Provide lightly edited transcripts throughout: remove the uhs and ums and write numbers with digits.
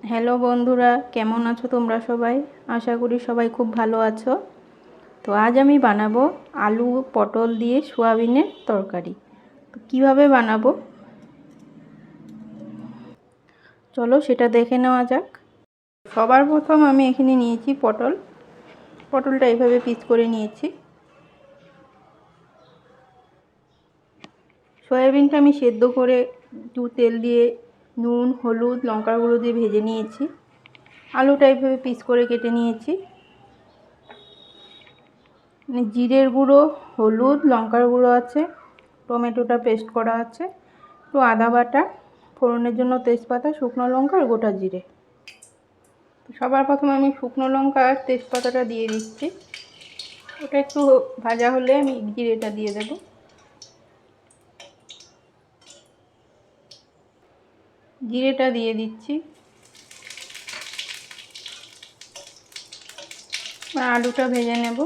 Hello বন্ধুরা, কেমন আছো তোমরা সবাই? আশা করি সবাই খুব ভালো আছো। তো আজ আমি বানাবো আলু পটল দিয়ে সোয়াবিনের তরকারি। তো কীভাবে বানাবো চলো সেটা দেখে নেওয়া যাক। সবার প্রথম আমি এখানে নিয়েছি পটলটা এইভাবে পিস করে নিয়েছি। সয়াবিনটা আমি সেদ্ধ করে একটু তেল দিয়ে নুন হলুদ লঙ্কার গুঁড়ো দিয়ে ভেজে নিয়েছি। আলুটা এইভাবে পিস করে কেটে নিয়েছি। জিরের গুঁড়ো হলুদ লঙ্কার গুঁড়ো আছে, টমেটোটা পেস্ট করা আছে, একটু আদা বাটা, ফোড়নের জন্য তেজপাতা শুকনো লঙ্কা আর গোটা জিরে। সবার প্রথমে আমি শুকনো লঙ্কা আর তেজপাতাটা দিয়ে দিচ্ছি। ওটা একটু ভাজা হলে আমি জিরেটা দিয়ে দেব। জিরেটা দিয়ে দিচ্ছি। আলুটা ভেজে নেব।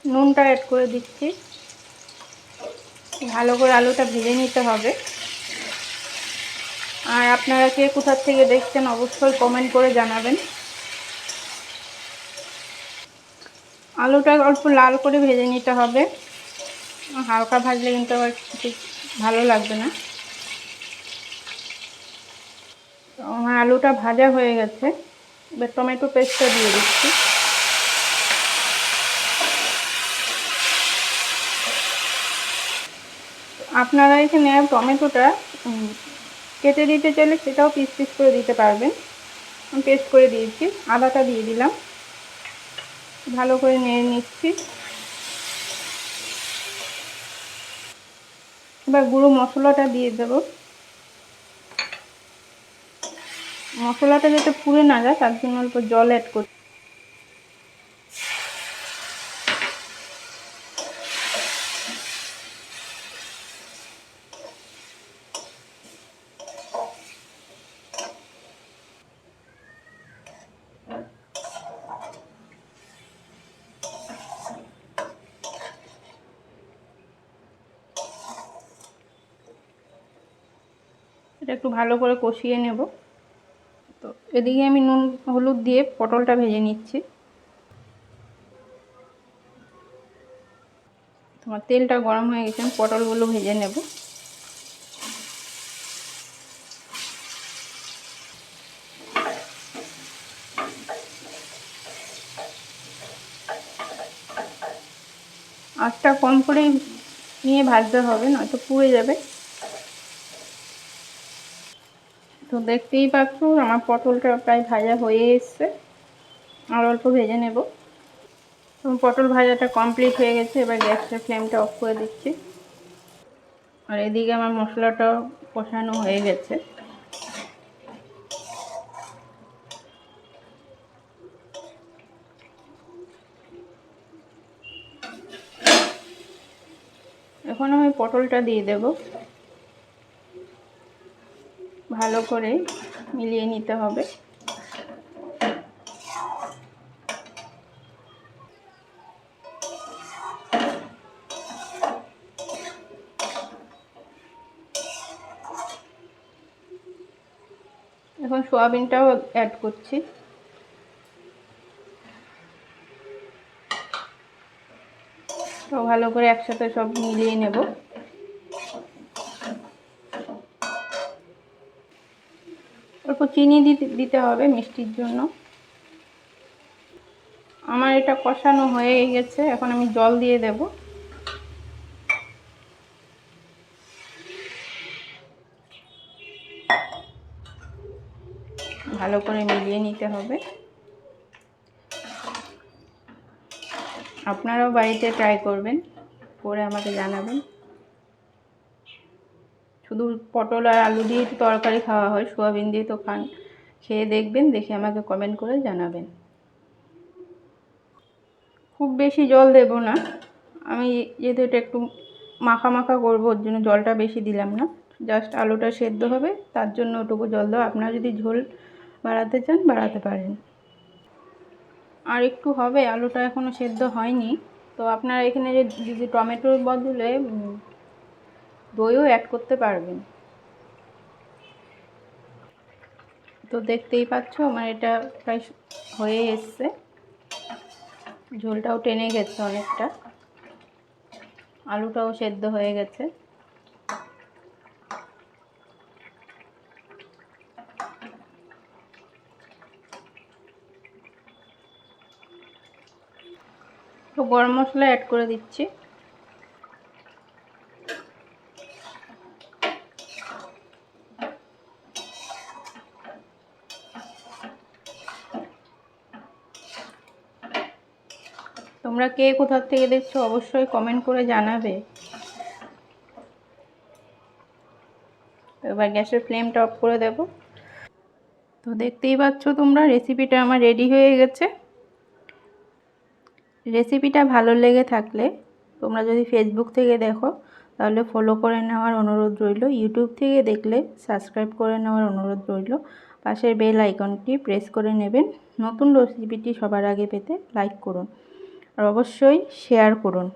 নুনটা অ্যাড করে দিচ্ছি। ভালো করে আলুটা ভেজে নিতে হবে। আর আপনারা কে কোথা থেকে দেখছেন অবশ্যই কমেন্ট করে জানাবেন। আলুটা অল্প লাল করে ভেজে নিতে হবে। হালকা ভাজলে কিন্তু আবার ঠিক ভালো লাগবে না। আমার আলুটা ভাজা হয়ে গেছে। এবার টমেটো পেস্টটা দিয়ে দিচ্ছি। আপনারা এখানে টমেটোটা কেটে দিতে চাইলে সেটাও পিস পিস করে দিতে পারবেন। আমি পেস্ট করে দিয়েছি। আদাটা দিয়ে দিলাম, ভালো করে নেড়ে নিচ্ছি। এবার গুঁড়ো মশলাটা দিয়ে দেব। মশলাটা যাতে পুড়ে না যায় তার জন্য অল্প জল অ্যাড করছি। এটা একটু ভালো করে কষিয়ে নেব। তো এদিকে আমি নুন হলুদ দিয়ে পটলটা ভেজে নিচ্ছি। তোমার তেলটা গরম হয়ে গেছে, আমি পটলগুলো ভেজে নেব। আঁচটা কম করে নিয়ে ভাজতে হবে, নয়তো পুড়ে যাবে। তো দেখতেই পাচ্ছ আমার পটলটা প্রায় ভাজা হয়ে এসছে। আর অল্প ভেজে নেব। পটল ভাজাটা কমপ্লিট হয়ে গেছে। এবার গ্যাসের ফ্লেমটা অফ করে দিচ্ছি। আর এদিকে আমার মশলাটা কষানো হয়ে গেছে। এখন আমি পটলটা দিয়ে দেব। ভালো করে মিলিয়ে নিতে হবে। এখন সোয়াবিনটাও অ্যাড করছি। তো ভালো করে একসাথে সব মিলিয়ে নেব। অল্প চিনি দিতে হবে মিষ্টির জন্য। আমার এটা কষানো হয়ে গেছে, এখন আমি জল দিয়ে দেব। ভালো করে মিলিয়ে নিতে হবে। আপনারাও বাড়িতে ট্রাই করবেন, করে আমাকে জানাবেন। শুধু পটল আর আলু দিয়ে তো তরকারি খাওয়া হয়, সোয়াবিন দিয়ে তো খান। খেয়ে দেখবেন, দেখে আমাকে কমেন্ট করে জানাবেন। খুব বেশি জল দেব না, আমি যেহেতু এটা একটু মাখা মাখা করবো ওর জন্য জলটা বেশি দিলাম না। জাস্ট আলুটা সেদ্ধ হবে, তার জন্য ওটুকু জল দাও। আপনারা যদি ঝোল বাড়াতে চান বাড়াতে পারেন। আর একটু হবে, আলুটা এখনও সেদ্ধ হয়নি। তো আপনারা এখানে যদি টমেটোর বদলে দইও অ্যাড করতে পারবেন। তো দেখতেই পাচ্ছ আমার এটা প্রায় হয়ে এসছে, ঝোলটাও টেনে গেছে অনেকটা, আলুটাও সেদ্ধ হয়ে গেছে। তো গরম মশলা অ্যাড করে দিচ্ছি। তোমরা কে কোথা থেকে দেখছো অবশ্যই কমেন্ট করে জানাবে। এবার গ্যাসের ফ্লেমটা অফ করে দেব। তো দেখতেই পাচ্ছ তোমরা রেসিপিটা আমার রেডি হয়ে গেছে। রেসিপিটা ভালো লেগে থাকলে তোমরা যদি ফেসবুক থেকে দেখো তাহলে ফলো করে নেওয়ার অনুরোধ রইল, ইউটিউব থেকে দেখলে সাবস্ক্রাইব করে নেওয়ার অনুরোধ রইল, পাশের বেল আইকনটি প্রেস করে নেবেন। নতুন রেসিপিটি সবার আগে পেতে লাইক করুন আর অবশ্যই শেয়ার করুন।